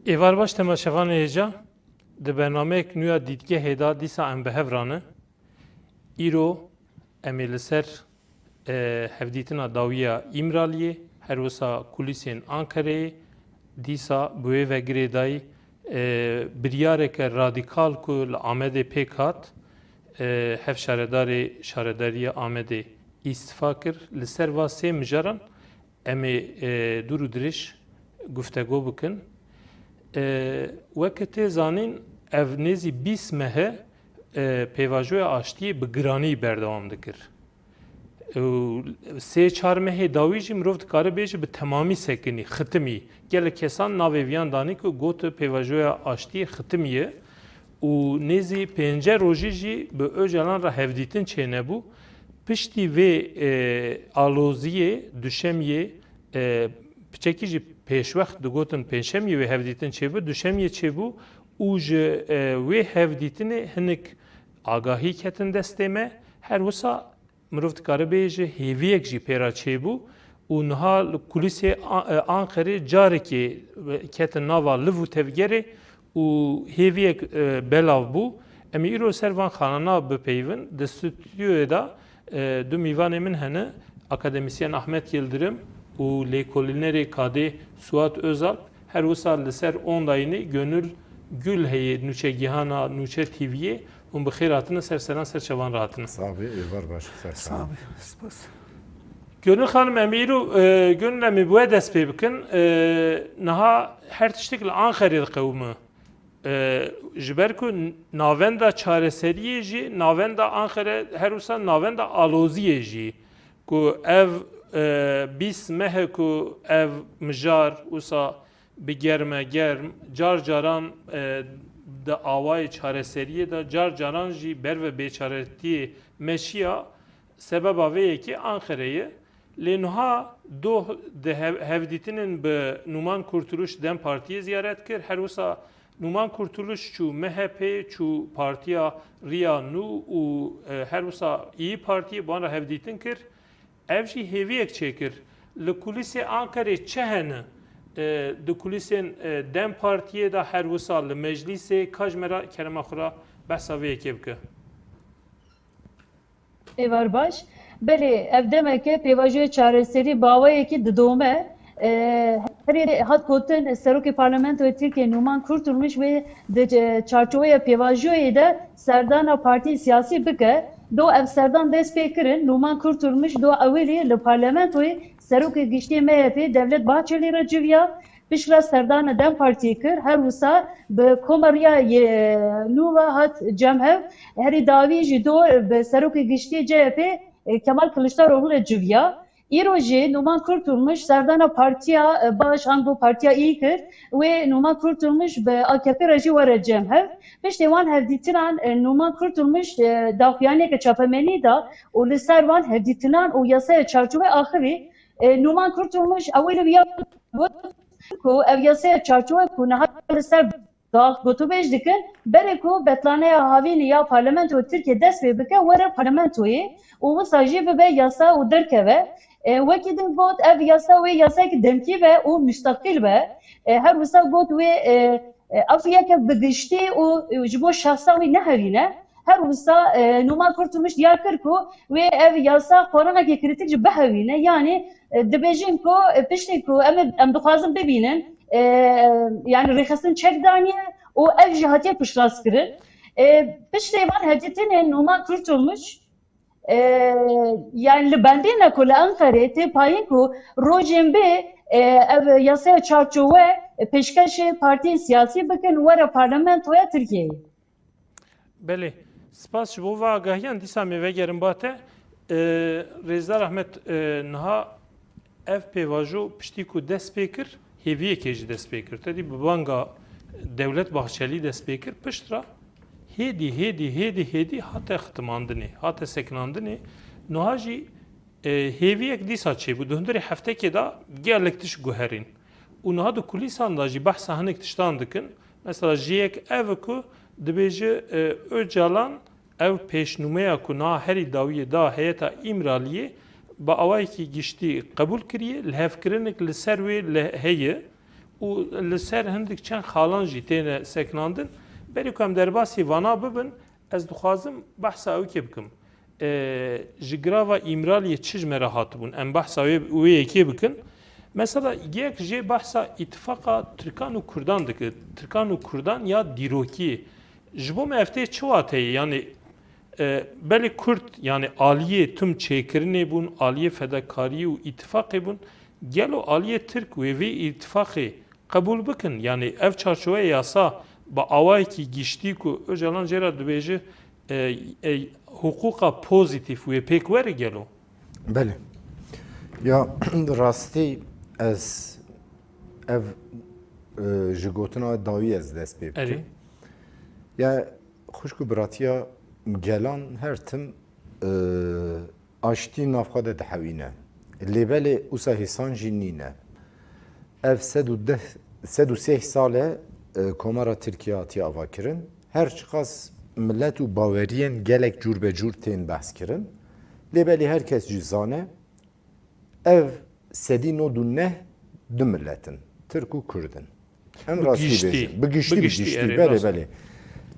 Evar baş temaşevan heyeca de bernameyek nüya didge heda disa em behevranı îro em ê li ser hevdîtina dawiya İmraliyê her wisa kulîsên Ankareyê dîsa bi wê vegirê dayî biryareke radîkal ku li Amedê pêk hat hev şaredarê şaredariya Amedê îstifa kir li ser va sê mijaran em ê dûr û dirêj guftego bikin. Weke tê zanîn ev nêzî 20 mehe pêvajoya aştiyê bi giranî berdewam dikir. Sê çar mehê dawî jî mirov dikare bêje bi temamî sekinî, xitimî. Gelek kesan navê viyan danî ku got pêvajoya aştiyê xitimî ye û nêzî pênce rojî jî bi Öcalan re hevdîtin çênebû. Piştî vê aloziyê duşemiyê piçekî jî pêşwext digotin pêşemiyê wê hevdîtin çêbû, duşemiyê çêbû û ji wê hevdîtinê hinek agahî ketin destê me. Her wisa mirov dikare bêje hêviyek jî pêra çêbû û niha li kulîsê Ankarê carekê ketin nava liv û tevgerê û hêviyek belav bû. Em ê îro ser van xanana bipeyvin. Di stûdyoyê da du mîvanê min hene, akademisyen Ahmet Yıldırım û lêkolînerê Kadê Suat Özalp her wisa li ser ondayînê Gönül Gül heye nûçegihana Nûçe TV'ye hûn bi xêr hatine serseran serçevan rahatine. Sağ ol, var baş. Sağ ol, spas. Gönül xanım em îro Gönül em ê bi we dest pê bikin. Niha her tiştek li Ankarê diqewime. Ji ber ku navenda çareseriyê jî navenda Ankara her wisa navenda aloziyê jî ku ev 20 mehe ku ev mijar wisa bi germe germ car caran de awayê çareseriyê de car caran jî ber ve bêçaretiyê meşiya sebeba vê yekî Ankareyê lê niha doh de hevdîtinên bi Numan Kurtuluş Dem Partiyê ziyaret kir her wisa Numan Kurtuluş çû MHP çû Partiya Riya Nû û her wisa İYİ Partiyê ban re hevdîtin kir. Ev jî hêviyek çêkir. Li kulîsê Ankarê çi hene? Di kulîsên Dem Partiyê de her wisa li meclîsê kajmera kerema xwe ra behsa vê yekê bike. Êvar baş. Belê ev demeke pêvajoya çareserî bawayekî didome. Herê hat gotin Serokê Parlamentoya Tirkiye Numan Kurtulmuş ve di çarçoveya pêvajoyê de serdana partî siyasî bike. Do ev serdan dest pê kirin Numan Kurtulmuş do ewêlê li parlamentoyê Serokê Giştî MHP Devlet Bahçelî re civiya pişra serdana Dem Partiyê kir her wisa bi komariya nû ve hat cemhev herî dawî jî do bi Serokê Giştî CHP Kemal Kılıçdaroğlu re civiya. îro jî Numan Kurtulmuş serdana partiya baş an partiya İYİ kir wê Numan Kurtulmuş bi AKP re jî were cemhev. Piştî wan hevdîtinan Numan Kurtulmuş daxuyaneke çapemenî da û li ser wan hevdîtinan û yasaya çarçove axivî Numan Kurtulmuş ewêlê viya ku ev yasaya çarçove ku niha li ser gotûbêj dikin berê ku betlaneya havînê ya Parlamentoya Tirkiye dest pê bike were parlamentoyê û wisa jî bibe yasa û derkeve. Wekî din got ev yasa wê yasayekî demkî be û müstakil be. Her wisa got wê ev yeke bi giştî û ji bo şexsa wî nehevîne. Her wisa Numan Kurtulmuş diyar kir ku wê ev yasa koronakê kritik jî bihevîne. Yani dibêjin ku piştî ku em dixwazin bibînin yani rêxistin çek daniye û ev jî hatiye piştrast-kirin. Piştî van hevdîtinên Numan Kurtulmuş yani li bendîne ku li Ankarê tê payîn ku rojên bê ev yasaya çarçove pêşkêşê partiyên siyasî bikin were parlamentoya Tirkiyeyê. Belê. Spas ji bo ve agahiyan dîsa me vegerin bate Rêzdar Ahmet niha ev pêvajo piştî ku dest pê kir hêviyekê jî dest pê kir. Tedî bi banga Devlet Bahçelî dest pê kir piştra hêdî hate xitimandinê, hate sekinandinê niha jî hêviyek dîsa çêbû. Di hundirê heftekê da gelek tişt guherîn. û niha di kulîsan da jî behsa hinek tiştan dikin. Mesela jiyek ev ku dibêje Öcalan ev pêşnûmeya ku niha herî dawiyê da heyeta İmraliyê bi awayekî giştî qebûl kiriye li hevkirinek li ser wê heye û li ser hindik çend xalan jî têne seknandin. Berî ku em derbasî vana bibin, ez dixwazim behsa ew kê bikim. Ji grava îmraliyê çi ji me re hatibûn? Em behsa wê yekê bikin. Mesela yek jê behsa îtifaqa Tirkan û Kurdan dike. Tirkan û Kurdan ya dîrokî. Ji bo me ev tê çi wateyê? Yani belê Kurd yani aliyê tim çêkirinê bûn, aliyê fedakariyê û îtifaqê bûn. Gelo aliyê Tirk wê vê îtifaqê qebûl bikin. Yani ev çarçoveya yasa ba awayekî giştî ku Öcalan jê re dibêje huquqa pozitif wê pêk were gelo. Belê. Ya rastî ez ev ji gotina dawî ez dest pê bikim. Ya xuşku biratiya gelan her tim aştî navxwe de dihewîne. Lêbelê ûsa hêsan jî nîne. Ev sed û seh sale Komara Tirkiye hatiye avakirin. Her çiqas millet û baweriyên gelek cûr be cûr tên behs kirin. Lêbelê herkes jî zane ev sedî nod û neh du milletin. Tirk û Kurdin. Em rastî bêjin. Bi giştî belê belê.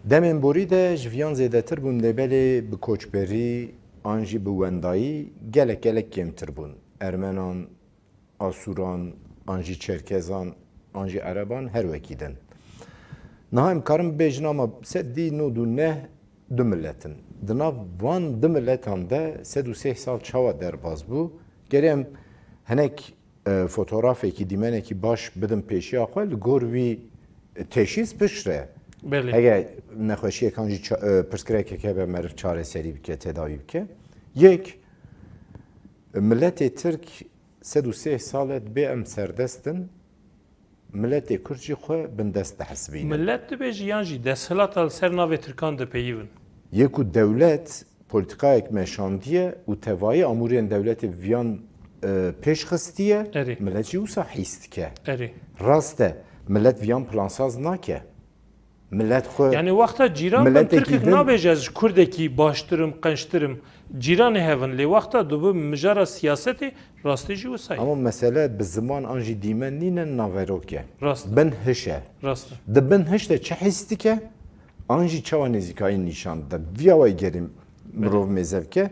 Demên borî de ji viyan zêdetir bûn lêbelê bi koçberî an jî bi wendayî gelek kêmtir bûn. Ermenan, Asuran, an jî Çerkezan, an jî Ereban her wekî din. Niha em karin bêjin ama sedî nod û neh du milletin. Di nav van du milletan de sed û seh sal çawa derbas bû. Gerê em hinek fotoğrafekî dîmenekî baş bidin pêşiya xwe li gor wî teşhîs pişre. Eger nexweşiyekan jî pirsgirêkek hebe meriv çareserî bike, tedavî bike. Yek, milletê Tirk sed û seh salet bê em serdestin, milletê Kurd jî xwe bin dest dihesibînin. Millet dibêje yan jî desthilata li ser navê Tirkan dipeyivin. Yek û dewlet polîtikayek meşandiye û tevayê amûrên dewletê viyan pêşxistiye, millet jî wisa hîs dike. Rast e, millet viyan plansaz nake. Millet xwe yani wexta cîran bin Tirkek nabêje ez ji Kurdekî baştirim, qençtirim. Cîranê hevin lê wexta dibe mijara siyasetê rastî jî wisa ye. Ama mesele bi ziman an jî dîmen nîne naverok e. Rast. Bin hiş e. Rast. Di bin hiş de çi hîs dike? An jî çawa nêzîkayî nîşan dide. Vîya wê gerî mirov mêzevke.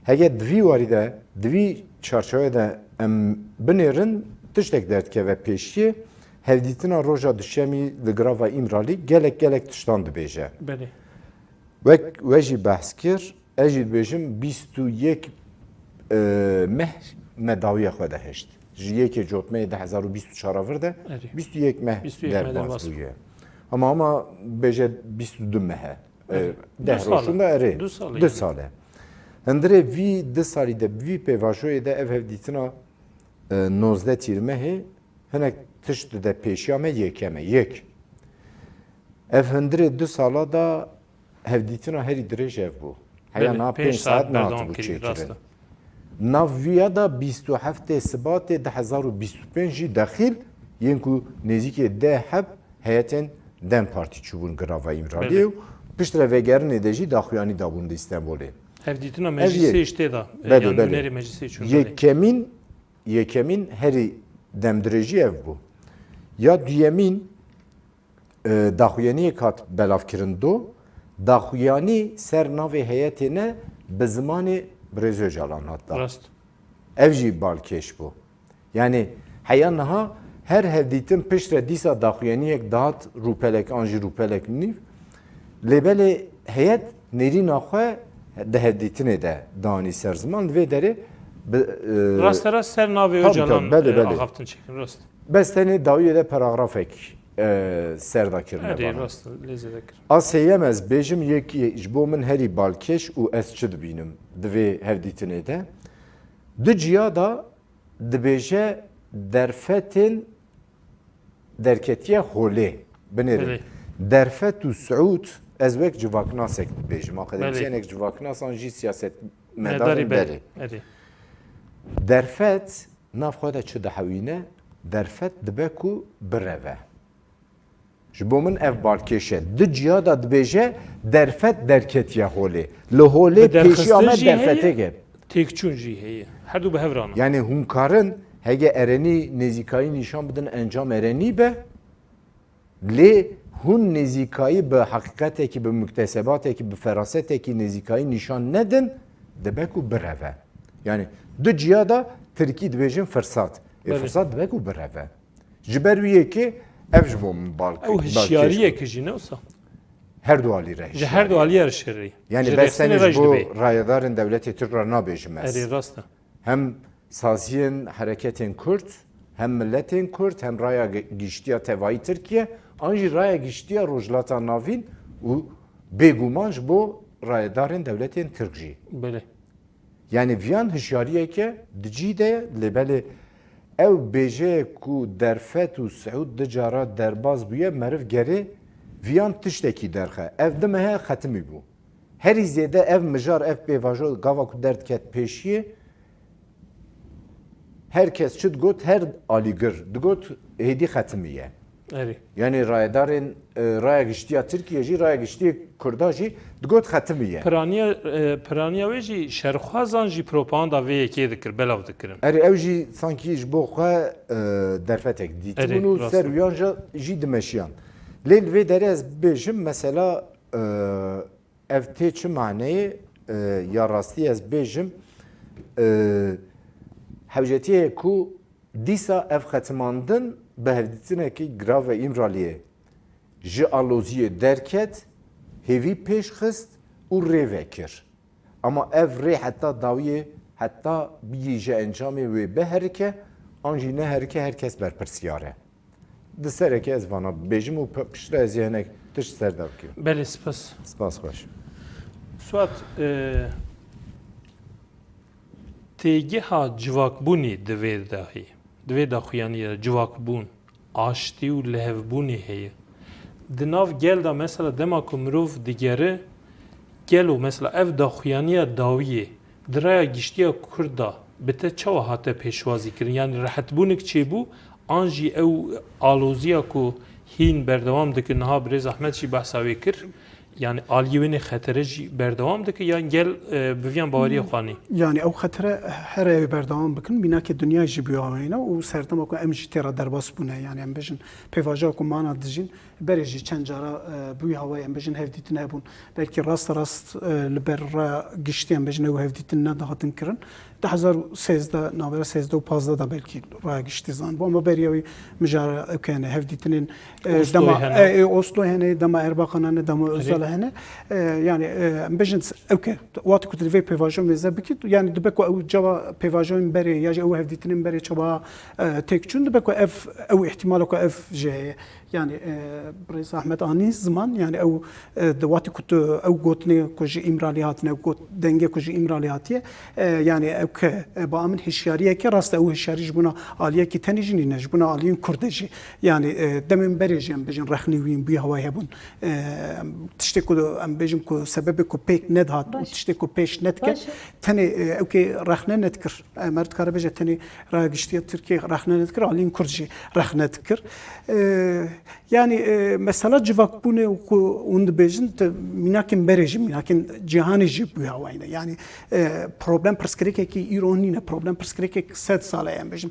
Hege divî warî de, divî çarçovê de em binêrin tiştek derdkeve pêşiye hevdîtina roja dişemî li grava îmralî gelek tiştan dibêje. Belê. We jî behs kir, ez jî dibêjim 21 meh me dawiya xwe de heşt. Ji yekê cotmeyê 2024 vir de 21 meh derbas bûye. Ama bêje 22 mehe. Deh roşûn de erê. 2 sale. Hindirê vî 2 salî de vî pêvajoyê de ev hevdîtina 19 tîrmehê hinek tişt de pêşiya me yekeme. Yek. Ev hindirê 2 sala da hevdîtina herî dirêj ev bû. Heya na 5 saat nahatibû çêkirin. Nav vîya da 27 Sibatê 2025 jî dexîl yên ku nêzîkê deh heb heyetên Dem Partî çûbûn grava îmraliyê û piştre vêgerinê de jî daxuyanî dabûn di İstenbolê. Hevdîtina meclisê ji tê da. Yani nûnerê meclisê çûn. Yekemîn herî demdirêjî ev bû. Ya duyemîn daxuyaniyek hat belavkirin do, daxuyanî ser navê heyetê ne bi zimanê Birêz Öcalan hat da. Ev jî balkêş bû. Yani heya niha her hevdîtin piştre dîsa daxuyaniyek dahat rûpelek an jî rûpelek nîv lêbelê heyet nêrîna xwe di hevdîtinê de danî ser ziman vê derê Rast ser navê Öcalan axaftin çekin rast. Bes tenê dawiyê de paragrafek serdakirine bana. Rast lêzê vekir. Az heyemez bêjim yekî ji bo min herî balkêş û ez çi dibînim di vê hevdîtinê de. Di ciya da dibêje derfetên derketiye holê binêrin. Derfet û Suud ez wek civaknasek dibêjim. Akademisyenek civaknasan jî siyaset medarên berê. Derfet nav xwe de çi dihewîne? Derfet dibe ku bireve. Ji bo min ev balkêş e. Di ciya da dibêje derfet derketiye holê. Li holê pêşiya me derfetê ge. Têkçûn jî heye. Her du bi hev rana. Yani hûn karin هگه ارنی نزیکایی نشان بدن انجام ارنی به لی هون نزیکایی به حقیقت کی به مکتسبات کی به فراست کی نزیکایی نشان ندن دبکو بروه یعنی دو جیادا ترکی دبیجن فرصت فرصت دبکو بروه جبر ویه که افجبوم بالک او هشیاریه که جی نوسا هر دوالی ره جه هر دوالی هر شری یعنی بسنج بو رایدارن دولت ترک را نابیجم اری راسته هم سازین حرکتین کرد هم ملتین کرد هم رای گشتیا توایی ترکیه آنجی رای گشتیا روجلاتا ناوین و بگومانج بو رایدارن دولتین ترکجی بله یعنی ویان هشیاریه که دجی ده لبله او بیجه کو درفت و سعود دجارا درباز بویه مرف گره ویان تشتکی درخه اف دمه ختمی بو هری زیده اف مجار اف بیواجو گاوا کو درد کت پیشیه herkes çıt got her aligır got hedi ختمیه اری yani raydarın raya geçtiği Türkiye ji raya geçtiği Kurdaji got ختمیه پرانیا ویجی شرخوازان جی پروپاگاندا وی یکی دکر بلاو دکرن eri ev ji sanki ji bo xwe derfetek dît Erê, bunu rast. serviyan jî dimeşiyan lêl vê derê ez bêjim mesela ev tê çi maneyê ya rastî ez bêjim hewcetiyê ku dîsa ev xetimandin bi hevdîtinekî grav ve îmraliyê ji aloziyê derket hêvî pêş xist û rê vekir ama ev rê heta dawiyê heta biyî ji encamê wê biherike an jî neherike herkes berpirsiyar e di sereke ez vana bêjim û piştre ez yê hinek tişt ser davkir بله سپاس spas xweş سوات تێگەها جوواکبوونی دەوێت داهی دوێ داخوایانە جوواکبوون ئاشتی و لەهێڤبوونی هەیە دناو گێلدا مەسەلا دەما کو مرۆڤ دیگەرە گەل و مەسەلا ئەv داخوایانە داویە درایە گشتیە کووردا بتە چاوە هاتە پێشوازیکردن یانی ڕەحەتبوونێک چێبوو ئانژی ئەو ئالۆزیە کو هین بەردەوام دکرد نها برێز ئەحمەدشی بەحساوێ کرد yani aliyevine xetere jî berdewam dike yan gel biviyan baweriya xwanî. Yani ew xetere her ev berdewam bikin bînakê dunya jî biyawayne û serdema ku em jî têra derbas bûne yani em bêjin pêvaja ku mana dijîn berê jî çend cara bûyî hawayê em bêjin hevdîtin hebûn belkî rast li ber giştî em bêjin ew hevdîtin nedahatin kirin. 2013 navbera 2015 da belki raya giştî zan bu ama beriya wî mijara evkene hevdîtinên dema Oslo hene dema Erbakanane dema Özal hene yani em bêjin evke watî ku divê pêvajon mêze bikî yani dibe ku ew ceva pêvajon berê ya jî ew hevdîtinên berê çaba têkçûn dibe ku ev ihtimal ku ev jê heye yani Brez Ahmet Ani zaman yani ew watî ku ew gotinê ku jî îmralî hatine got dengê ku jî îmralî hatiye yani evke ba min hişyariyeke rast ew hişyarî ji bûna aliyekî tenî jî nîne ji bûna aliyên Kurdê jî yani demên berê jî em bêjin rexnî wîn bûyî hawayê hebûn tiştê ku em bêjin ku sebebê ku pêk nedhat û tiştê ku pêş nedike tenê evkê rexne nedikir me dikare bêje tenê raya giştiya Tirkiye rexne nedikir aliyên Kurd jî rexne dikir yani mesela civakbûnê ku hûn dibêjin mînakên berê jî mînakên cîhanê jî bûyî hawayê yani problem pirsgirêkekî îro nîne problem pirsgirêkek sed sal e em bêjin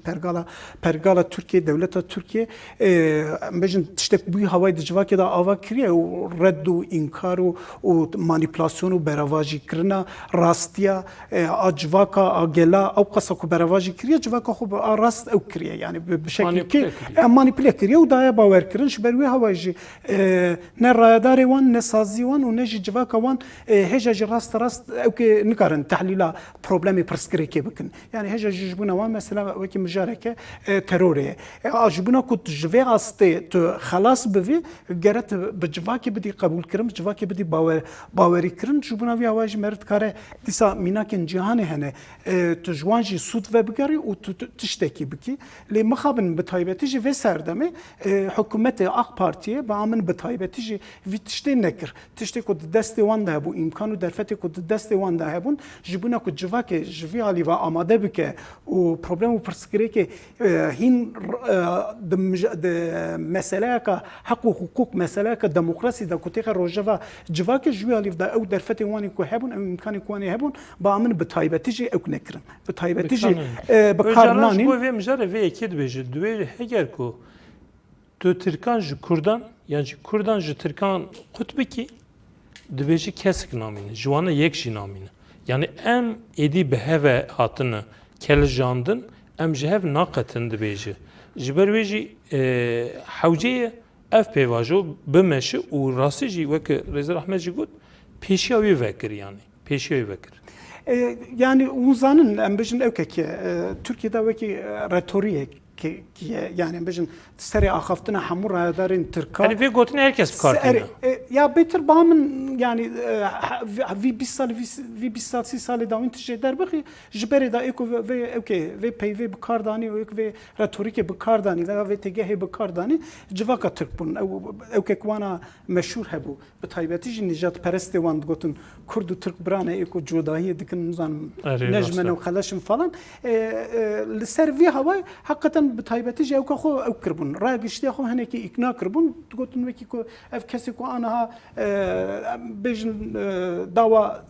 pergala Türkiye devleta Türkiye em bêjin tiştek bûyî hawayê di civakê da ava kiriye û red û înkar û manîpulasyon û beravajîkirina rastiya a civaka a gela ew qasa ku beravajî kiriye civaka xwe a rast ew kiriye yani bi şeklî manîpüle kiriye û daya bawerkirin ji ber wê hawayê jî ne rayadarê wan ne sazî wan û ne jî civaka wan hêja jî rast evkê nikarin tehlîla problemê pirsgirêkê bikin yani hêja jî ji bûna wan mesela wekî mijareke terorê ye ji bûna ku ji vê astê tu xelas bivî gere tu bi civakê bidî qebûlkirin bi civakê bidî bawerîkirin ji bûna vî hawayê jî me re dikare dîsa mînakên cîhanê hene tu ji wan jî sûd vebigerî û tu tiştekî bikî lê mixabin bi taybetî ji vê serdemê hikûmet hükümeti AK Parti'ye bağımın betaybeti ji vi tiştê nekir. Tiştê ku di destê wan de hebû, imkan û derfetê ku di destê wan de hebûn, ji bûna ku civakê ji vî alî ve amade bike û problem û pirsgirêkê hîn di meseleyeka hek û hukuk, meseleyeka demokrasî de ku têxe rojeva civakê ji vî alî de ew derfetê wanê ku hebûn, ew imkanê ku wanê hebûn, bağımın betaybeti jî ew nekirin. Betaybeti jî bikar nanîn. Bu vê mijare vê yekê dibêje divê heger ku tu Tirkan ji Kurdan yan jî Kurdan ji Tirkan qut bikî dibêjî kesik namîne ji wan yek jî namîne. Yani em êdî bi heve hatine keljandin em ji hev naqetin dibêje. Ji ber wê jî hewceyê ev pêvajo bimeşi û rastî jî weke Rêza Ehmed jî got pêşiya wê vekir yani. Pêşiya wê vekir. Yani uzanın em bejin evkeki Türkiye'de veki retoriyek ki yani bejin seri axaftina hemû rayadarên Tirka. Yani vê gotinê herkes bi kar tîne. Ya betir bağımın yani vi 20 sal vi 20 sal 30 sal da intişe derbixi ji berê da eko ve okay ve peyvê bi kar danî û ve retorîkê bi kar danî ve têgehê bi kar danî civaka Tirk bûn ew wana meşhur hebû bi taybetî jî nijat perestê wan gotin Kurd û Tirk birane eko cudahiyê dikin zanim nejmen û xeleşin falan li ser vî hawayê hakikaten bi taybetî jî ew xwe ew kirbûn raya giştiya xwe hinekî îkna kirbûn gotin wekî ku ev kesê ku aniha bêjin dava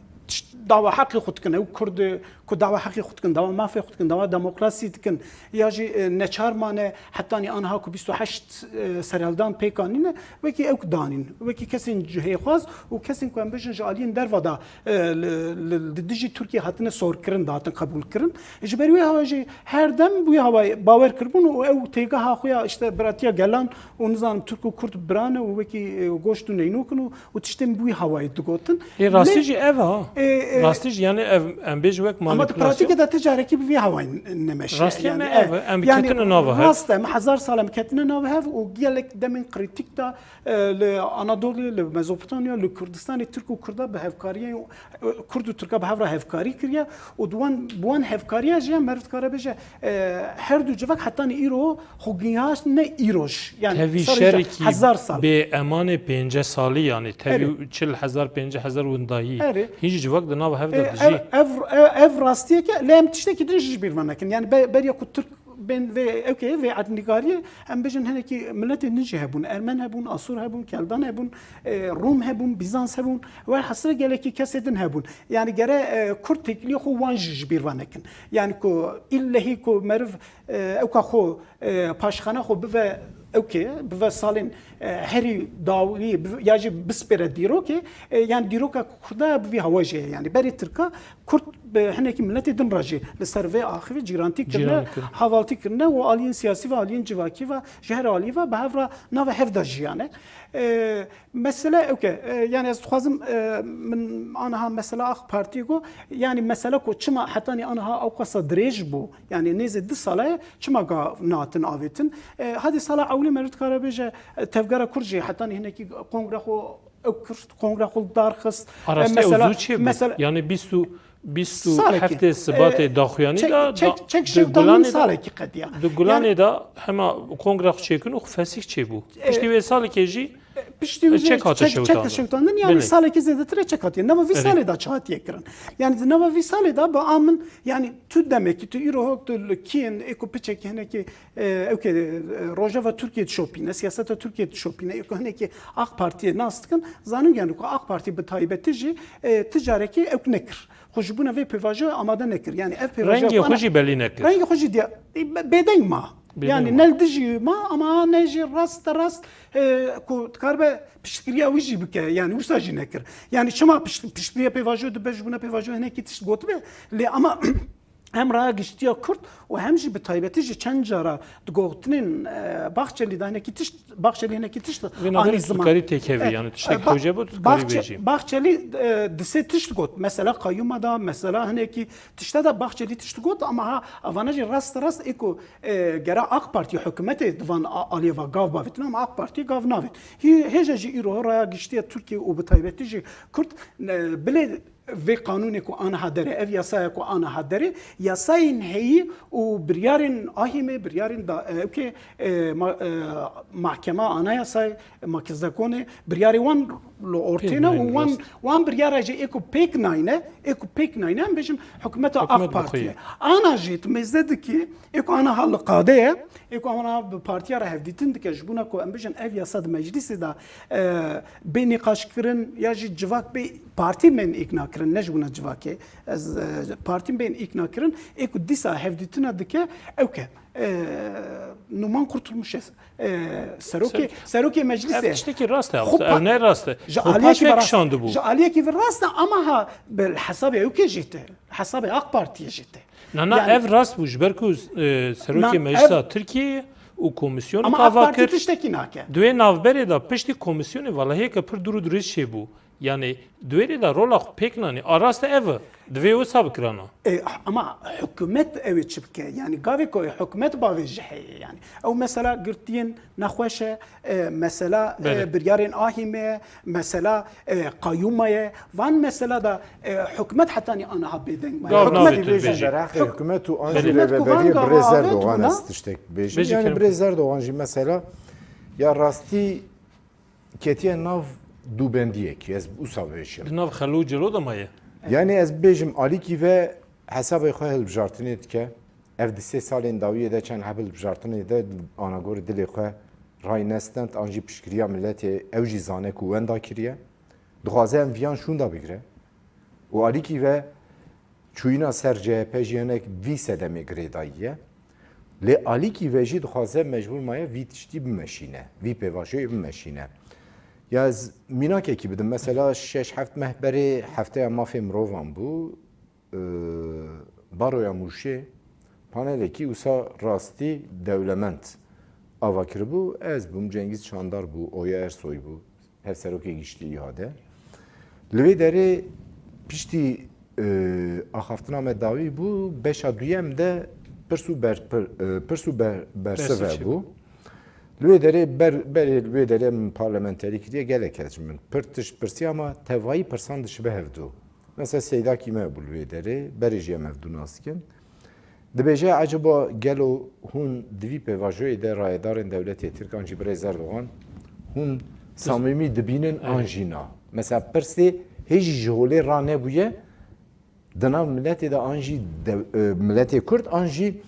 حقی خود کن او کرد کو دوا حقی خود کن دوا مافی خود کن دوا دموکراسی کن یا جی نچار مانه حتی آنها کو 28 سرالدان پیکانینه و کی او دانین و کی کسین جهه خواز و کسین کو امبیشن جالین در ودا دیجی ترکیه هاتنه سور کرن داتن قبول کرن اجبری هوا جی her dem bu hava باور کردن و او تیگه ها خویا işte براتیا گلان و نظام ترک و کرد برانه و کی گوشت نینو کنو و تشتم bu havayı dugotin راستیجی اوا راستیج yani em bêj wek ama pratikte de ticareti bir havayı nemeş yani em ketine nava rast em hazar sal ketine nava hev و gelek demin kritik da Anadolu le Mezopotamya le Kürdistan Türk û Kurda bi hevkariye Kurd û Türka bi hevra hevkarî kiriye û duan hevkariya jî mertkare beje her du civak hatta îro xugiyas ne îroj yani tevî şerekî hazar sal bê emanê 5 salî yani tevî 40000 5000 windayî hiç civak da nava hev da dijî ev rastiye ki lem tişteki dijiş bir vanakin yani beriya ku Türk ben ve okey ve adnigariye em bejin heneki milleti nice hebun Ermen hebun Asur hebun Keldan hebun Rum hebun Bizans hebun ve hasır geleki kesedin hebun yani gere Kürt tekli xu vanj bir vanakin yani ku illehi ku merv evka xu paşxana xu ve okey ve salin heri davi yaji bispere diro ki yani diro ka Kurda bir havaje yani beri Türka Kürt heneki milleti din raji li serve axivi ciranti kirne havalti kirne ve aliyin siyasi ve aliyin civaki ve jehر ali ve behavra nava hevda jiyane mesela okey yani ez xwazim min anaha mesela AK Parti go yani mesela ko çima hatta ni anaha awqasa dirêj bu yani neze 2 sala çima ga natin avetin hadi sala awli merit karabeje tevgara kurji hatta ni heneki kongre xo kongre xo darxist mesela yani 20 hafte sıbatê daxuyanî da Gulanê salekî qediya Gulanê da hema kongre çêkin û fesih çêbû piştî vê salekê jî çek şewtandin yani salekî zêdetir çek hatiye nava vî salê da çatiye kirin yani nava vî salê da bi amın yani tu demek ki tu îro tu kîn eko piçek henekî evke rojava Türkiye şopîne siyaseta Türkiye şopîne eko henekî AK Partiye nas dikin zanin yani ku AK Parti bi taybetî jî ticarekî ew nekir xujbûna vê pêvajoya amade nekir yani ev pêvajoya rengê xwe jî belî nekir rengê xwe jî diye bêdeng ma yani nel dijî ma ama ne jî rast ku karbe piştiriya wî jî bike yani wisa jî nekir yani çima piştiriya pêvajoya dibe ji bûna pêvajoya hinekî tişt gotibe lê ama hem raya giştiya Kürt û hem jî bi taybetî jî çend cara digotinên Baxçelî da hinekî tişt Baxçelî hinekî tişt anî zimanî têkevî yani tiştek proje bu karî Baxçelî disê tişt got mesela Qayyûma da mesela hinekî tişte da Baxçelî tişt got ama ha avana jî rast eko gera AK Parti hükümetê divan aliyeva gav bavetin ama AK Parti gav navêt hêja jî îro raya giştiya Türkiye û bi taybetî jî Kürt bilê ve kanunu ku ana hadere ev yasaya ku ana hadere yasayın heyi o biryarın ahime biryarın da ki mahkeme anayasa makizakone biryarı wan lo ortena wan biryara je eko pek nayne bejim hükümete AK Parti ana jit mezde ki eko ana hal qadeye eko ana partiya hevditin dike jbuna ku bejim ev yasa meclisi da be niqaş kirin ya ji civak be parti men ikna kirin nejbuna civake az parti ben ikna kirin eko disa hevditina dike evke numan kurtulmuş seroki meclisi tiştekî rast e ev ne rast e kişandı bu aliye ki rast ama ha bil hesabı evke jite hesabı AK Parti'ye jite nana ev rast bu jberku seroki meclisa Türkiye û komisyonu ama AK Parti kavakir tiştekî nake دوێ ناوبەرێ دا پشتی کۆمیسیۆنی وەڵەهەیەکە پر دوور و درێژ چێبوو یعنی دوێرێ دا ڕۆڵا پێکنانی ئاراستە ئەڤە divê wisa bikirana ama hükümet evi çıpke yani gavi koy hükümet bavi jiheye yani o mesela girtiyin naxweşe mesela bir yarın ahime mesela kayyumaya van mesela da hükümet hatta ni ana habeden hükümet u anji reveberiye Brezer Doğan istiştek beji yani Brezer Doğan ji mesela ya rasti ketiye nav dubendiye ki ez usaveşim nav xelu celo da maye yani ez bejim aliki ve hesabı xwe hilbijartinê dike ev di sê salên dawiyê de çend heb hilbijartinê de anagorî dilê xwe raynestent an jî piştgiriya milletê ew jî zane ku wenda kiriye dixwaze em viyan şûn da bigire û alîkî ve çûyîna ser CHP jî hinek vî sedemê girêdayî ye lê alîkî ve jî dixwaze mecbûr maye vî tiştî bimeşîne vî pêvajoyê bimeşîne ya ez mînakekî bidim mesela 6-7 mehberê hefteya mafê mirovan bû baroya Mûşê panelekî wisa rastî dewlemend ava kiribû ez bûm Cengiz Çandar bû Oya Ersoy bû hevserokê giştî îhade li vê derê piştî axaftina me dawî bû beşa duyem de pirs û bersive bû li vê derê berê li vê derê min parlamenterî kiriye gelek kes min pir tişt pirsiya ama tevayî pirsan dişibe hevdû mesela seydakî me bû li vê derê berê jî em hevdû nas dikin dibêje eceba gelo hûn di vî pêvajoyê de rayedarên dewletê Tirkan jî Birêz Erdogan hûn samîmî dibînin an jî na mesela pirsê hêjî ji holê ranebûye di nav milletê de an jî milletê Kurd an jî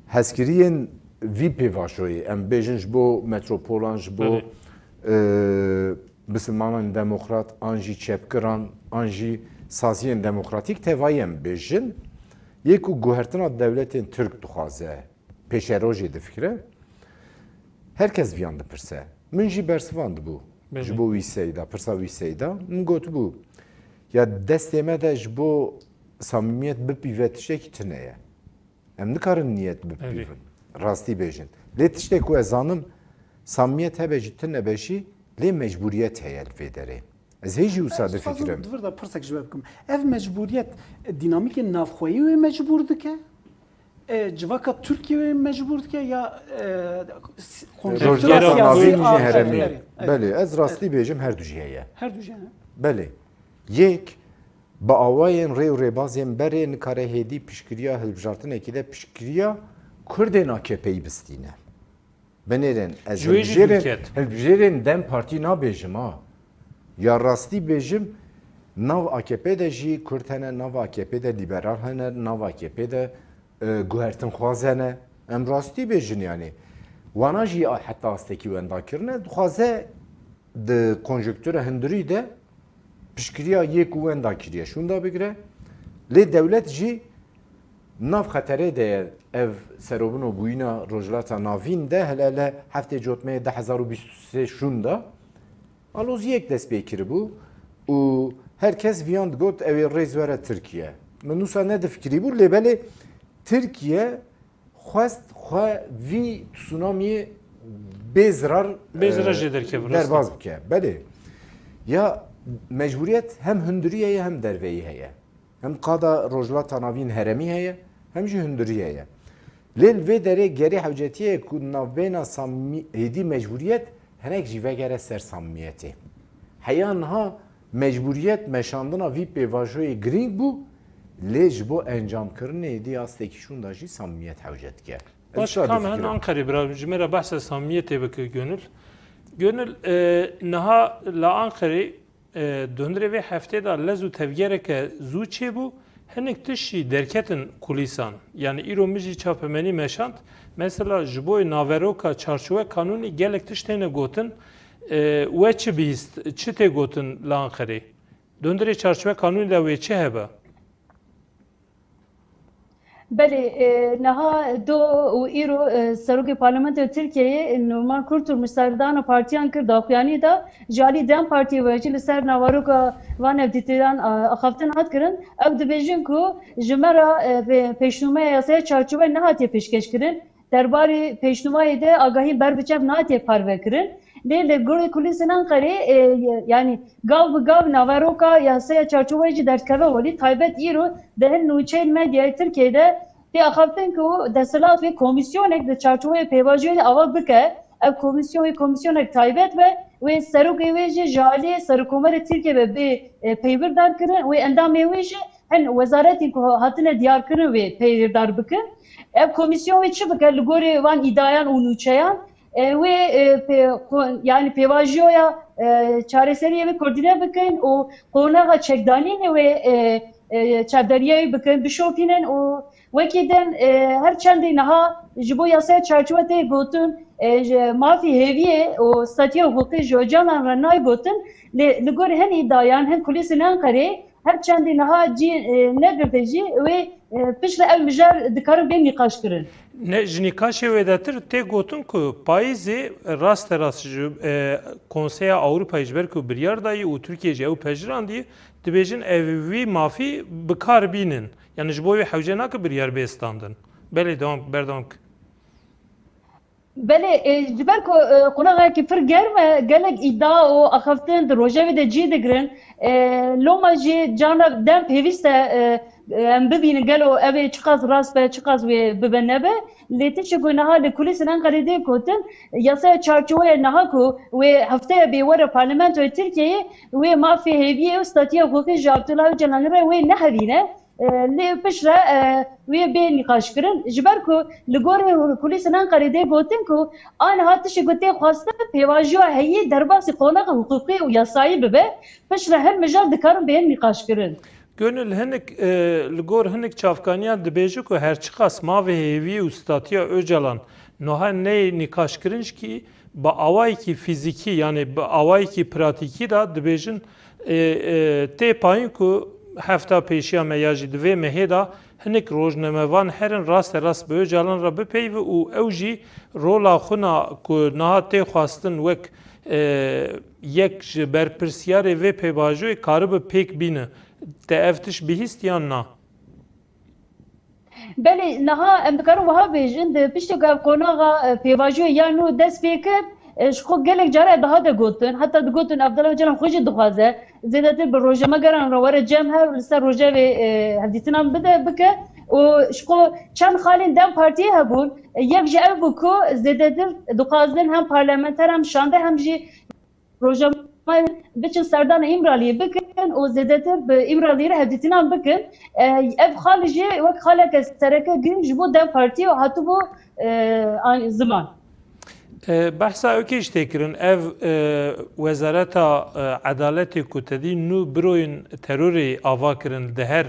hezkiriyên vî pêvajoyê em bêjin ji bo metropolan ji bo bisilmanan demokrat an jî çepkiran an jî saziyên demokratîk tevayî em bêjin yê ku guhertina dewletên Türk dixwaze pêşerojê difikire herkes viyan dipirse min jî bersivan dibû ji bo wî seyda pirsa wî seyda min gotibû ya destê me de ji bo samimiyet bipîve tiştekî tune ye em nikarin niyet bipîvin rastî bêjin lê tiştek ku ez zanim samimiyet hebe jî tune beşî lê mecburiyet heye li vê derê ez hêjî wisa difikirim Divir da pirsek ji we bikim ev mecburiyet dinamîkên navxweyî wê mecbûr dike civaka Türkiye mecbûr dike ya rojgera navîn jî heremî belê ez rastî bêjim her du jî heye her du jî hene belê yek bi awayên rê û rêbazên berê nikare hêdî piştgiriya hilbijartinekî de piştgiriya Kurdên AKP'yî bistîne benêrên ez hilbijêrên dem partî nabêjim ha ya rastî bêjim nav AKP de jî Kurd hene nav AKP de liberal hene nav AKP de guhertinxwaz hene em rastî bêjin yanî wana jî heta astekî wenda kirine dixwaze di konjüktüra hundirî de piştgiriya yek û wenda kiriye şûn da bigire lê dewlet jî nav xeterê de ev serobûn û bûyîna rojhilata navîn de hele heftê cotmeyê 2023 şûn da aloziyek dest pê kiribû û herkes viyan digot ew ê rêz were Tirkiye min wisa ne difikirî bû lê belê Tirkiye xwest xwe vî tsunamiyê bêzirar jê derkevir derbas bike belê ya mecburiyet hem hundirî heye hem derveyî heye hem qada rojhilata navîn heremî heye hem jî hundirî heye lê li vê derê gerê hewcetiyê ku navbêna hêdî mecburiyet hinek jî vegere ser samimiyetê heya niha mecburiyet meşandına vî pêvajoyê girîng bû lê ji bo encamkirinê dî astekî şûn da jî samimiyet hewce dike. باش کام هن آنکاری برای جمعه بحث سامیت بکه گönül. Gönül neha la Ankara döndüre ve hafte da lezu tevgereke zu çebu henek tişi derketin kulisan. Yani İromici çapemeni meşant. Mesela jiboy naveroka çarşuve kanuni gelek tiştene gotin ve çi bist çite gotin la Ankara. Döndüre çarşuve kanuni da ve çi hebe. بله نها دو و ایرو سروک پارلمانت ترکیه نورمال kurtulmuş serdana partiyan kır dağıyanı da jali dem parti ve çil ser navaruka van evditiran akaftan hat kırın ev dibejin ku jmera peşnuma yasaya çarçuve nahatiye peşkeş kırın derbari peşnumaya de agahi berbiçev nahatiye parve kırın Lele gure kulisinden kare yani gav navaroka yasaya çarçuveci dertkeve vali taybet iro dehen nuçel medya Türkiye'de te akaften ku deselat ve komisyonek de çarçuve pevajoy ava bike ev komisyonek taybet ve seruk eveji jali serukomer Türkiye ve peyvirdar kırın ve endam eveji hen wezareti ku hatine diyar kırın ve peyvirdar bikin ev komisyon ve çi bike gure van idayan unuçayan ve yani pevajoya çareseriye ve koordine bakın o konuğa çekdanine ve çavdariye bakın bişopinen o vekiden her çandi naha jibo yasaya çarçuvete gotun mafi heviye o statüye hukuki jojanan ranay gotun le gor hen idayan hem kulisinden kare her çandi naha ne gırdeci ve pişle ev mijar dikarın ben nikaş kırın. Ne jnikaşe vedatir te gotun ku payizê rast ji Konseya Avrupayê ji ber ku biryar dayî û Tirkiye ji ew pejirandî dibêjin ev wî mafî bikar bînin. Yani ji bo wê hewce nake biryar bêstandin. Belê berdewam bike. Bele jiber ko qonağa ki fir germe gelek iddia o axaftin de rojevê de cî digirin loma jî cana dem pêvîst e em bibînin gelo ev çiqas rast be çiqas wê bibe nebe lêtî çi gunaha li kulîsinan qeredê gotin yasaya çarçovaya naha ku wê hefteye bê were parlamentoya Tirkiyeyê wê mafê hêviyê û statiya hukukî ji Abdullah Öcalanê re wê nehevîne lê pişre wê bê nîqaş kirin ji ber ku li gorê kulîsinan qeredê gotin ku an hatişê gotê xwastin pêvajoya heyî derbasî qonağa hukukî û yasayî bibe pişre her mijal dikarin bê nîqaş kirin. Gönül hinek li gor hinek çavkaniyan dibêje ku her çiqas mavê hêvî û statiya Öcalan noha nê nîqaş kirinj ki bi awayekî fîzîkî yani bi awayekî pratikî da dibêjin tê payîn ku hefta pêşiya me ya jî divê mehê da hinek rojnamevan herin rast bi Öcalan re bipeyve û ew jî rola xuna ku niha tê xwastin wek yek ji berpirsyarê vê pêvajoyê karibe pêk bîne. Te ev tiş bihîstiyan na? Belê niha em dikarin wiha bêjin di piştî qonağa pêvajoyê ya nû dest pê kir ji xwe gelek care daha de gotin heta digotin Abdullah Öcalan xwe jî dixwaze zêdetir bi rojnamegeran re were cem hev li ser rojevê hevdîtinan bide bike û ji xwe çend xalên dem partiyê hebûn yek ji ev bû ku zêdetir dixwazin hem parlamenter hem şande hem jî rojname biçin serdana İmraliyê bikin û zêdetir bi İmraliyê re hevdîtinan bikin ev xal jî wek xaleke sereke girin ji bo dem partiyê û hatibû ziman. Behsa ökê ji tê kirin ev Wezareta Edaletê ku tedî nû biroyên terorê ava kirin di her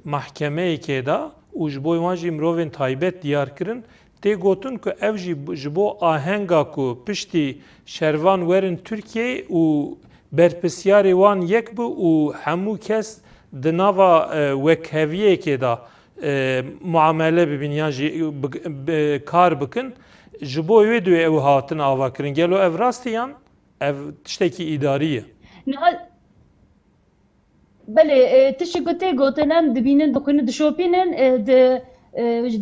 mahkemeyekê da û ji bo wan jî mirovên taybet diyar kirin tê gotin ku ev jî ji bo ahenga ku piştî şervan werin Tirkiyeyê û berpirsyarê wan yek bû û hemû kes di nava wekheviyekê da muamele bibin yan jî kar bikin ji bo wê de ew hatin ava kirin gelo ev rastiyan ev tiştekî îdarî ye. Belê tiştî gotê gotin em dibînin dixwînin dişopînin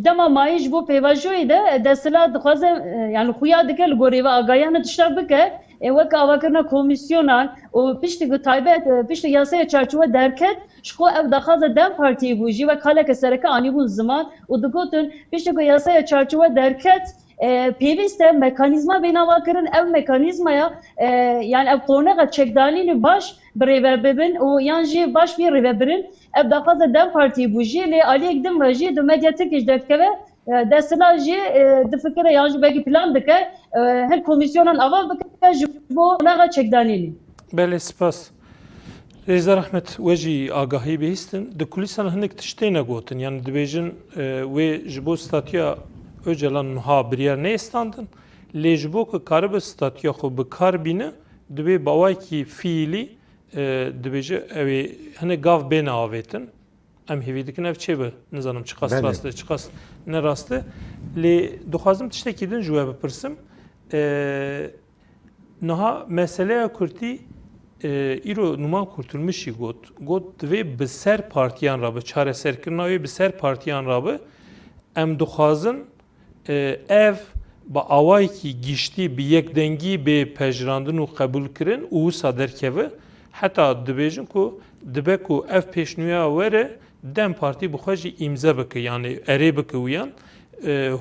dema mayî ji bo pêvajoyê de desthilat dixwaze yani xuya dike li gorî ve agahiyana tişta bike wek avakirina komisyonan û piştî ku taybet piştî yasaya çarçuve derket ji xwe ev daxwaze dem partiyê bû jî wek haleke sereke anîbûn ziman û digotin piştî ku yasaya çarçuve derket pêwîst mekanîzma bênavakirin ev mekanîzmaya yani ev konexa çekdanînê baş bi rêve bibin û yan jî baş vî rêve birin ev daxwaza Dem Partî bû jî lê aliyek din ve jî di medya Tirkiye jî derkeve destila jî difikire yan jî belkî plan dike her komisyonan ava bike ji bo konexa çekdanînê. Belê spas. Rêza Rehmet we jî agahî bihîstin. Di kulîsan hinek tiştê ne gotin. Yani dibêjin wê ji bo statiya Öcalan niha biryar nêstandin. Lê ji bo ku karibe statiya xwe bi kar bîne dibê bawayekî fiîlî dibêje ew ê hinek gav bêne avêtin. Em hêvî dikin ev çê bi nizanim çi qas rast e çi qas ne rast e. Lê dixwazim tiştekî din ji we bipirsim. Niha meseleya Kurdî îro numan kurtulmuşî got divê bi ser partiyan re bi çareserkirina wê bi ser partiyan re bi em dixwazin ev bi awayekî giştî bi yekdengî bê pejirandin û qebûlkirin û wisa derkeve heta dibêjin ku dibe ku ev pêşnûya were Dem Partî bi xwe jî îmze bike yani erê bike wiyan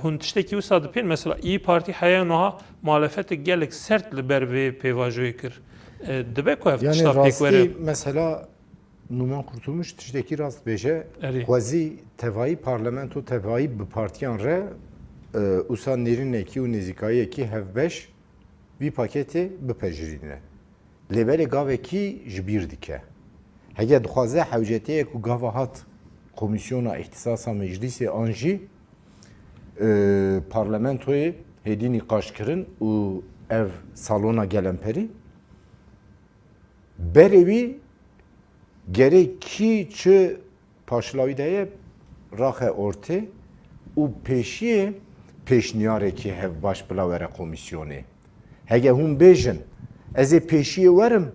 hûn tiştekî wisa dipên mesela İYİ Partî heya niha muhalefetek gelek sert li ber vê pêvajoyê kir. Dibe ku ev Yani tişta pêk were rastî mesela Numan Kurtulmuş tiştekî rast bêje Erê. xwezî tevayî parlamento tevayî bi partiyan re ûsa nêrînekî û nêzîkayiyekî hevbeş vî paketê bipejirîne. Lêberê gavekî ji bîr dike. Hege dixwaze hewcetiyek û gava hat Komisyona İhtisasa Meclisê an jî parlamentoyê hêdî nîqaşkirin û ev salona gelemperî berê wî gerekî çi paşlavî de ye raxe ortê û pêşiyê pêşniyarekî hevbaş bila were komisyonê. Hege hûn bêjin ez ê pêşiyê werim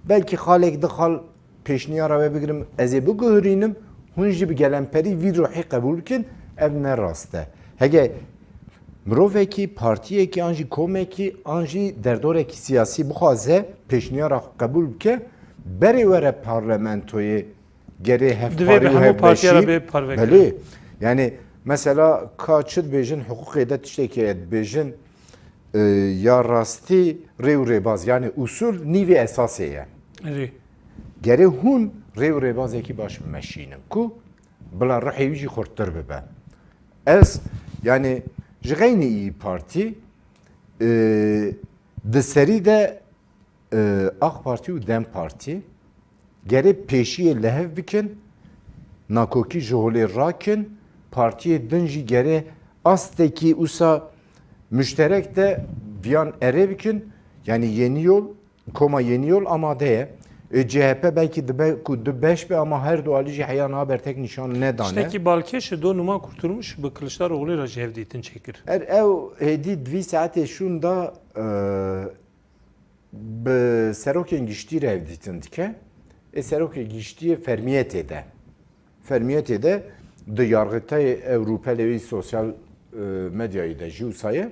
belkî xalek dixal pêşniyara we bigirim ez ê biguhirînim hûn jî bi gelemperî vî ruhî qebûl bikin ev ne rast e. Hege mirovekî partiyekî an jî komekî an jî derdorekî siyasî bixwaze pêşniyara qebûl bike berê were parlamentoyê gerê hevparî û hevbeşî belê yani mesela ka çi dibêjin hiqûqê de tiştekî dibêjin ya rastî rê û rêbaz yani usul nîvê esasê ye. Gerê hûn rê û rêbazekî baş meşînin ku bila rihê wî jî xurttir bibe. Ez yani ji xeynî İYİ Partî di serî de AK Parti û Dem Partî gerê pêşiyê lehev bikin nakokî ji holê rakin partiyê din jî gerê astekî wisa müşterek de viyan erê bikin yani yeni yol koma yeni yol amade ye. CHP belki dibe ku du beş be ama her du alî jî heya naber tek nîşan nedane. Tiştekî balkêşê do Numan Kurtulmuş bi Kılıçdaroğlu re ji hevdîtin çêkir. Ev hêdî divî saetê şûn da bi serokên giştî re hevdîtin dike. Serokê giştiyê fermiyetê de. Fermiyetê de di yargıtayê Ewropelê wî sosyal medyayê de jî wîsaye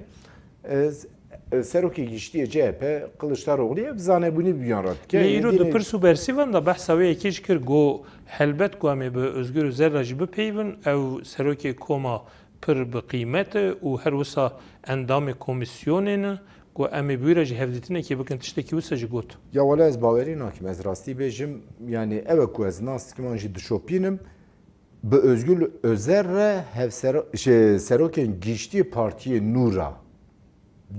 serokê giştiyê CHP Kılıçdaroğlu ev zanebûnî biyan re dike. Lê îro di pirs û bersîvan da behsa wê yekê ji kir got helbet ku em ê bi Özgür Özel re jî bipeyvin ew serokê koma pir bi qîmet e û her wisa endamê komisyonê ne ku em ê bi wî re jî hevdîtinekê bikin tiştekî wisa jî got. Ya wala ez bawerî nakim ez rastî bêjim yani ew ku ez nas dikim an jî dişopînim bi Özgür Özel re hev serokên giştî partiyê Nûra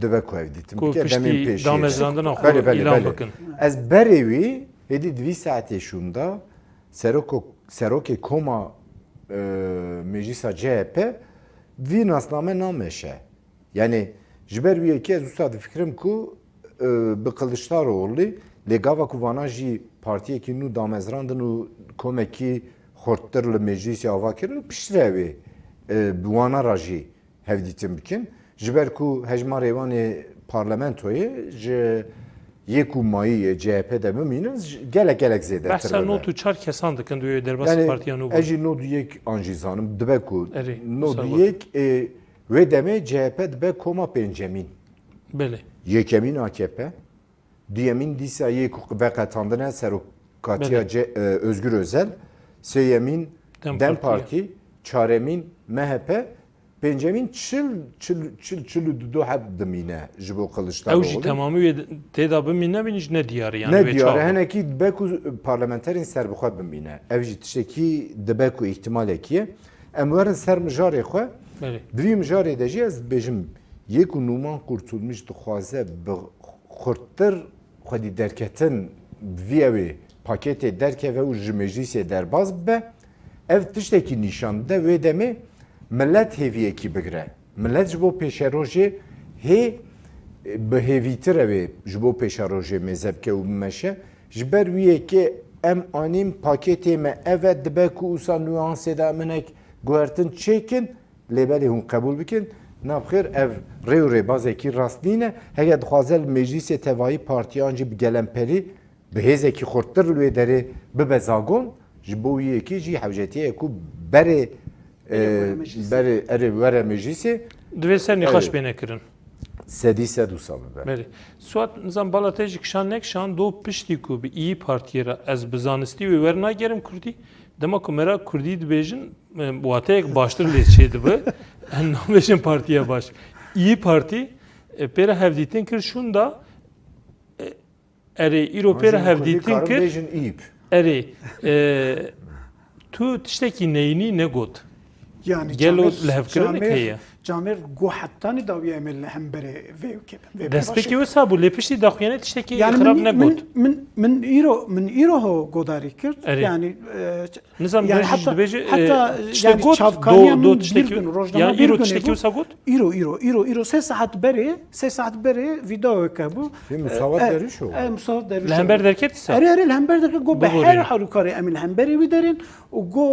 dibe ku ev dîtim. Ku piştî damezrandina xwe îlan bikin. Ez berê wî hêdî divî saetê şûn da serokê koma meclisa CHP vî nasname nameşe. Yani ji ber wî yekê ez wisa difikirim ku bi Kılıçdaroğlu lê gava ku vana jî partiyekî nû damezrandin û komekî xorttir li meclisê ava kirin piştre wê bi wana ra jî hevdîtin bikin. Ji ber ku hejma rêvanê parlamentoyê ji yek û Mayî CHP de bimînin gelek zêdetir. Behsa not û çar kesan dikin duyoyê derbasî partiya nû. Ez jî not û yek an jî zanim dibe ku Erê, not û yek wê demê CHP dibe koma pêncemîn. Belê. Yekemîn AKP, duyemîn dîsa yek û veqetandina serokatiya Özgür Özel, sêyemîn Dem Parti, çaremîn MHP, پنجمین چل دو حب دمینه جبو قلشتاروغلو. اوجی تمامی تدا بمینه بینیش نه دیاری یعنی نه دیاره هنکی دبکو پارلمانترین سر بخواد بمینه. اوجی تشکی دبکو احتمال کیه. اموارن سر مجاری خو. دوی مجاری دجی از بجم یکو نومان kurtulmuş دخوازه بخورتر خودی درکتن ویوی paketi derke ve uj meclise derbaz be ev tişteki nişanda ve demi millet heviye ki bigre millet jbo peşeroje he behevitire ve jbo peşeroje mezhebke u meşe jber wiye ki em anim paketi me evet dibe ku usa nuanse da menek guertin çekin lebeli hun kabul bikin nabxir ev re bazeki rastline hege dxazel meclise tevayi partiyancı bir gelemperi بهزکی خورتر روی داره ببزاگون جبویی کی جی حوجتیه کو بره وره مجلسی دوی سر نقاش بینه کرن سدی سدو سال به بله سوات نظام بالاتجی کشان نکشان دو پشتی کو به ای پارتیه را از بزانستی و ورنا گرم کردی دما کمرا کردی دبیجن بواته یک باشتر لیچید به نامشن پارتیه باش ای پارتی پره هفدیتین کر شون دا اری ایروپر هفدیتین کر اری تو تشتکی نینی نگود yani گلو لهفکرن کیه Camer go hattani daviye emel hem bere ve ke. Despeki wesa bu lepişti daxiyane tişteki yani xrab negot. min iro ho godari kir. Yani nizam yani hatta yani çavkaniya do tişteki ya iro tişteki wesa got. İro 3 saat beri video kabu. Musavat deriş o. Musavat deriş. Lehember derket ise. Eri lehember derket go behar halukari emel lehemberi viderin و جو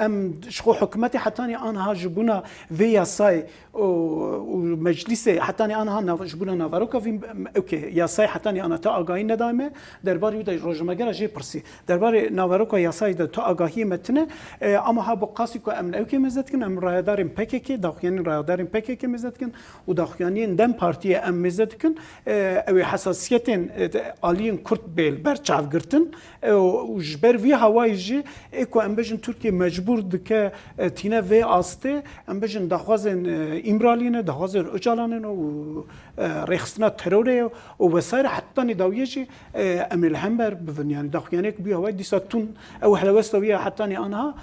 ام شخو حكومتي حتى انها جبونا في ياساي ومجلس حتى انها جبونا نافاروكا في اوكي ياساي حتى انا تا اغاي ندامه درباري دا روجماجرا جي برسي درباري نافاروكا ياساي دا تا اغاهي متنه اما ها بقاسيكو ام اوكي مزتكن ام رايدارين بككي داخيان رايدارين بككي مزتكن وداخيانين دم بارتي ام مزتكن او حساسيتين الين كرت بيل برچاف گرتن وجبر في هوايجي اكو ام بجن تركيا مجبور دكه تينا في استه ام بجن دخوازن امرالينه دخوازن اجالانه و رخصنا تروري ووسائل حتى نداويجي ام الهمبر بفن يعني دخيانك بي هواي ديساتون او حلوستويه حتى انها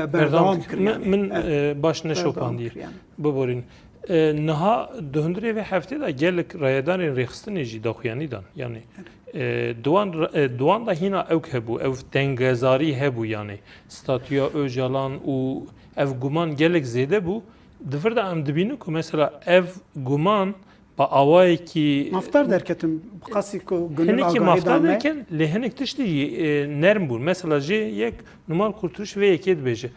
بردام من باش نشوپاندي ببورين نها دهندري و هفته دا gelek rayadar rexstin jî daxuyani dan yani دوان دا هینا اوک هبو او دنگزاری هبو یعنی ستاتیا اوجالان و اف گومان گلک زیده بو دفر دا ام دبینو که مثلا اف گومان با آوایی که مفتر درکتم قاسی که گنل آگاهی مفتر درکن لهنک تشتی نرم بون مثلا جه یک نمال kurtuluş ve yekid beje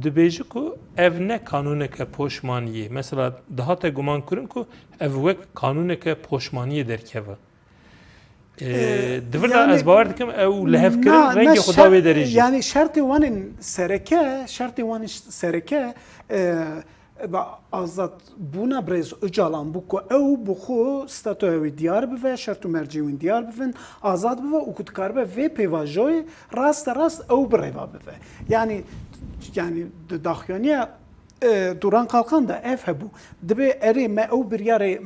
dibêje ku ev ne kanûneke poşmaniye mesela daha te guman kurin ku ev wek kanûneke poşmaniye derkeve دفرنا از باور دکم او لحف کردن رنگ خدا و درجی. یعنی شرط وان سرکه با آزاد بونا برز اجالان بو کو او بو خو ستاتوی دیار به شرط مرجوین دیار بفن آزاد به او کد کار به و پیواژوی راست او بروا به yani داخیانیه دوران قالقان دا اف هبو دبي اري ما او برياري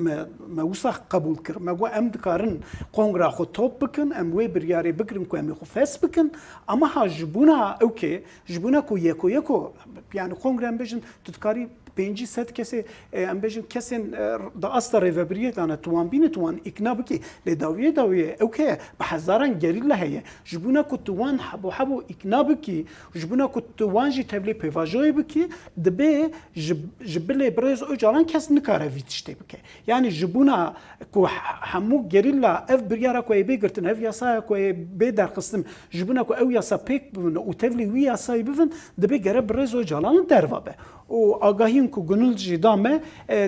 ما وسخ قبول كر ما هو ام دكارن قونغرا خو توب بكن ام وي برياري بكرن كو ام خو فاس بكن اما جبونا اوكي جبونا كو يكو يعني قونغرا ام بجن تتكاري بينجي ست كسي ام بجن كسن دا اصدر ريفابريت انا توان بين توان اكنابكي لداويه اوكي بحزارن جريلا هي جبونا كو توان حبو اكنابكي جبونا كو توان جي تبلي بيفاجوي بكي دبي جبلي بريز اجالان كاس نكاره فيتشتي بكي يعني جبونا كو حمو جريلا اف بريارا كو بي غرتن اف ياسا كو بي دار قسم جبونا كو او ياسا بيك و تبلي وي ياسا بفن دبي جرب بريز اجالان دربابه و آگاهیم کو گنول جدامه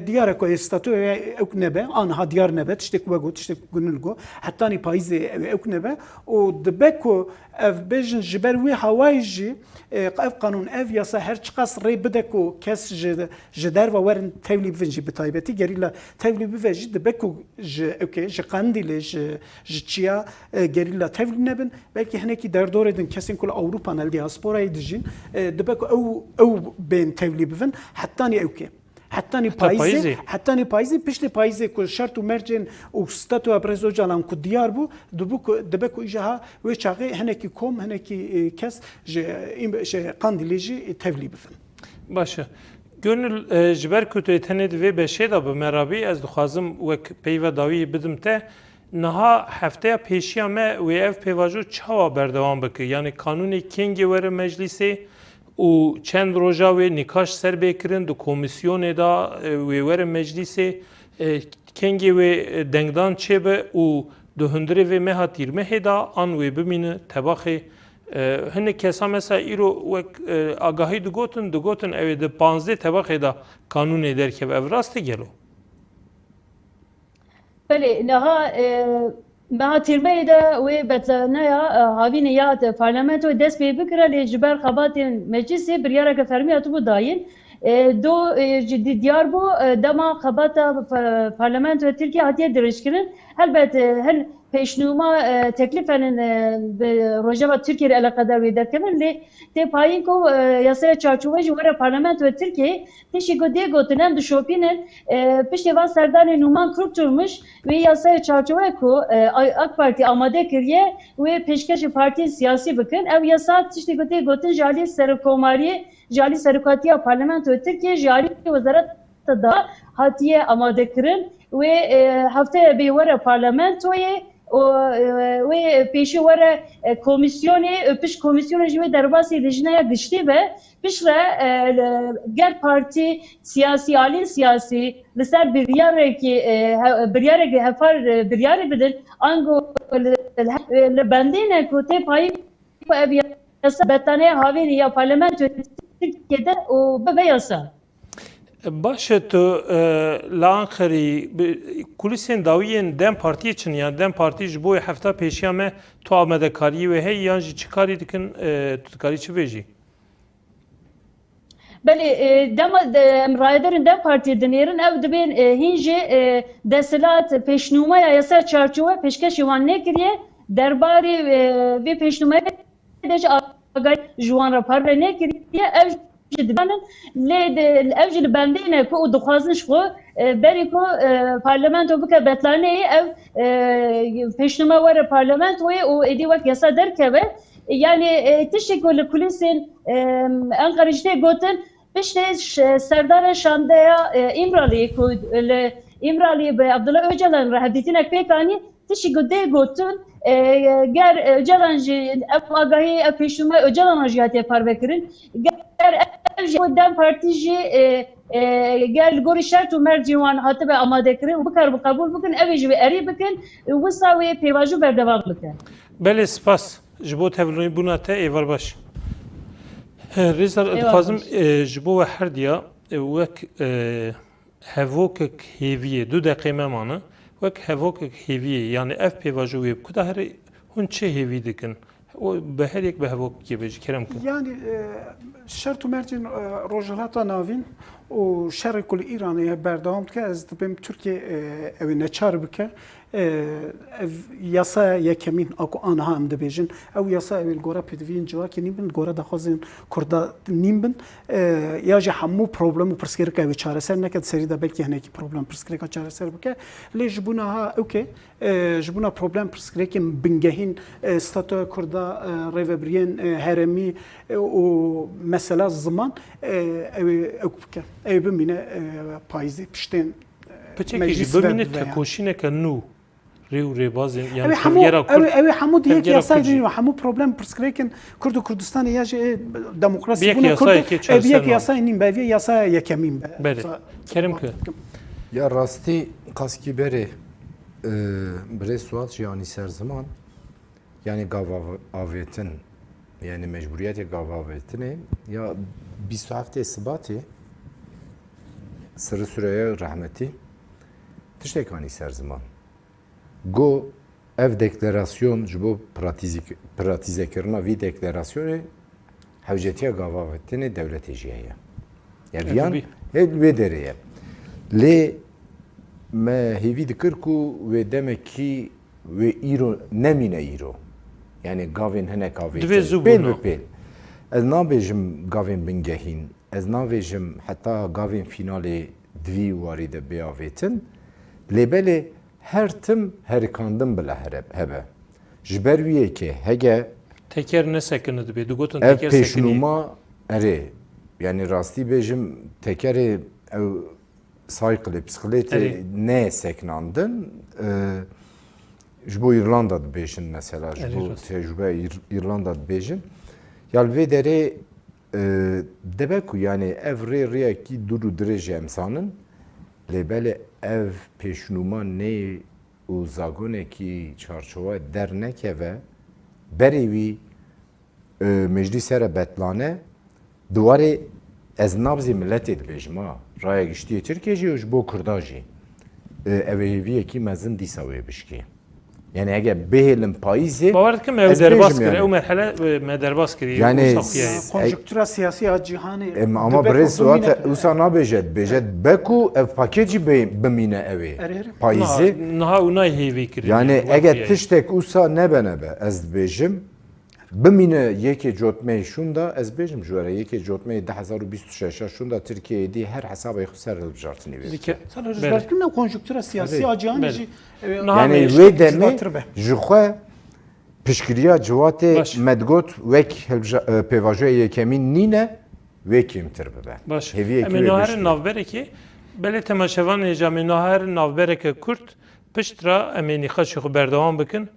دیار کو استاتو اکنبه آنها دیار نبت تشتک وگو تشتک گنول گو حتی نی پایز اکنبه و دبکو اف بجن جبر وی هوایجی اف قانون اف یاسا هر چقاس ری بدکو کس جدر و ورن تولی بفنجی بتایبتی گریلا تولی بفنجی دبکو اوکی ج قندیل ج چیا گریلا تولی نبن belki هنکی در دور دن کسین کل اوروپا نل دیاسپورا دیجین دبکو او بین تولی bivin hettanî ewke. Hettanî payîzê. payîzê piştî payîzê ku şert û mercên û statuya Brezdocalan ku diyar bû dibe ku îjaha wê çaxê hinekî kom hinekî kes ji Qandîlê jî tevlî bifin. Başı. Gönül ji ber ku tu tenê divê beşê da bi merabî ez dixwazim wek peyva dawiyê bidim te niha hefteya pêşiya me wê ev pêvajo çawa berdewam bike yani kanûnê kengê were meclîsê û çend roja wê nîqaş serbê kirin di komisyonê da wê were meclîsê kengê wê dengdan çêbe û di hundirê vê meha tîrmehê da an wê bimîne tebaxê hinek kesa mesela îro wek agahî digotin ew di 15 tebaxê da kanûnê derkev ev rast e gelo. Belê meha tîrmeyê de wê betzaneya havînê ya parlamentoyê dest pê bikire lê ji ber xebatên meclîsê biryareke fermî hatibû dayîn. Do ji diyar bû dema xebata parlamentoya Tirkiye hatiye dirêjkirin. Helbet hin pêşnûma teklîfên bi rojava Tirkiye eleqedar wê derkevin lê tê payîn ku yasaya çarçove ji were parlamentoya Tirkiye tişî ku dê gotin em dişopînin piştî van serdanê Numan Kurtulmuş wê yasaya çarçove ku AK Parti amade kiriye wê pêşkêşî partiyên siyasî bikin ev yasa tiştî ku tê gotin ji alî serokkomariyê ji alî serokatiya parlamentoya Tirkiye ji alî wezareta da hatiye amade kirin wê hefteyê bê were parlamentoyê wê pêşî were komisyonê piş komisyonê ji wê derbasî lijneya giştî be pişre gel partî siyasî alîn siyasî li ser biryareke hefar biryarê bidin ango li bendîne ku tê payî ev yasa betaneya havênî ya parlamentoya Tirkiye'de û bibe yasa. Başı tu li Ankara'yı kulisên dawiyên Dem Partî için yani Dem Partî ji bo hefta pêşiya me tu amadekariyê ve hey yan jî çi karî dikin tu dikarî çi bêjî? Belê em rayedarên Dem Parti'ye dinêrin ev dibên hîn jî desthilat pêşnûmaya yasa çarçove pêşkêşî wan nekiriye derbarê vê pêşnûmeyê de jî agahî ji wan re parve nekiriye ev ev jî li bendîne ku û dixwazin ji xwe berî ku parlamento bike betlaneyê ev pêşnûma were parlamentoyê û êdî wek yasa derkeve yani tiştê ku li kulîsên Enqereyê jî tê gotin piştê serdana şandeya İmraliyê ku li İmraliyê bi Abdullah Öcalan re hevdîtînek pêk anî tiştî ku dê gotin ger Öcalan jî ev agahî ev pêşnûma Öcalan jî hatiye parvekirin Dem Partî jî gel gorî şert û mercî wan hatibe amadekirin û bikar bi qebûl bikin evê jî wê erî bikin wisa wê pêvajo berdevam bikin. Belê spas ji bo tevlîbûna te êvar baş. Rêza dixwazim ji bo we her diya wek hevokek hêviyê du deqê me mane wek hevokek hêviyê yani ev pêvajo wê ku da herî hûn çi hêvî dikin? O bi herêk bi hevokekê bêjî kerem ku. Yani şert û mercên rojhilata navîn û şerê ku li Îranê berdewam dike ez dibêm Tirkiye ew neçar bike ev yasaya yekemîn ku aniha em dibêjin ew yasa ew gora pêdiviyên civakê nîm bin gora daxwazên Kurda nîm bin ya jî hemû problem û pirsgirêka ew çareser neke serî de belkî hinekî problem pirsgirêka çareser bike lê ji bûna ha ewke ji bûna problem pirsgirêkên bingehîn statuya Kurda rêvebiriyên heremî û mesela ziman ew bike ew bimîne payîzê piştên Piçekê jî bimîne tekoşîneke nû rê û rêbazên yani ew hemû diyek yasayê dîn hemû problem pirsgirêkên Kurd û Kurdistanê ya jî demokrasî bûna Kurd ev yek yasayê nîm be ev yasaya yekemîn be. Belê kerim ku. Ya rastî kaskî berê birê Suat jî anî ser ziman yani gavavêtin yani mecburiyetê gavavêtinê ya 27 Sibatê Sırrı Süreyya rahmetî tiştek anî ser ziman. Go ev deklarasyon ji bo pratîzekirina vî deklarasyonê hewcetiya gavavêtinê dewletê jî heye. Ya viyan vê derê ye. Lê me hêvî dikir ku wê demekî wê îro nemîne îro. Yani gavên hinek avêtin pêl bi pêl. Ez nabêjim gavên bingehîn ez navêjim heta gavên finalê divî warî de biavêtin lêbelê her tim herikandin bile hebe. Ji ber wî yekê hege Teker ne sekini dibe. Du gotin ev teker sekini. pêşnûma erê yani rastî bêjim tekerê ew cyclê bisikletê Erê. ne seknandin ji bo İrlanda dibêjin mesela ji Erê bo rast. tecrübe İrlanda dibêjin ya li vê derê dibe ku yani ev rê rêyekî dur û dirêj emsanin lêbelê ev pêşnûma nê û zagonekî çarçova dernekeve berê wî meclîs here betlane duwarê ez nabzê milletê dibêjim ha raya giştiyê Tirkiye jî ji bo Kurda jî ev hêviyekî mezin dîsa wê bişkî yani eger bihêlin payîzê Bawer dikim ez ew derbas bêjim kir. yani. Ew merhele me derbas kiriye. Yani û saxiye. Konjüktüra siyasi ya cihanê ama birê swate wisa nabêje dibêje beku ev pakêcî bimîne evê Erê. payîzê Niha û nayê hêvî kirin. yani eger tiştek wisa nebenebe ez dibêjim bimîne yekê cotmeyê şûn da ez bêjim ji were yekê cotmeyê 2026 şûn da Tirkiyeyê dî her hesabê xwe ser hilbijartinê wê Sana konjüktüra siyasi ya cihanê jî yani Nahame wê demê zêdetir be. ji xwe piştgiriya ciwatê Baş. medgot wek pêvajoya yekemîn nîne wê kêmtir bibe. Baş. Hêviyekî Em wê naherin bişkî. navberekê belê temaşevanê jî em naherin navbereke Kurd piştra em ê nîqaşê xwe berdewam bikin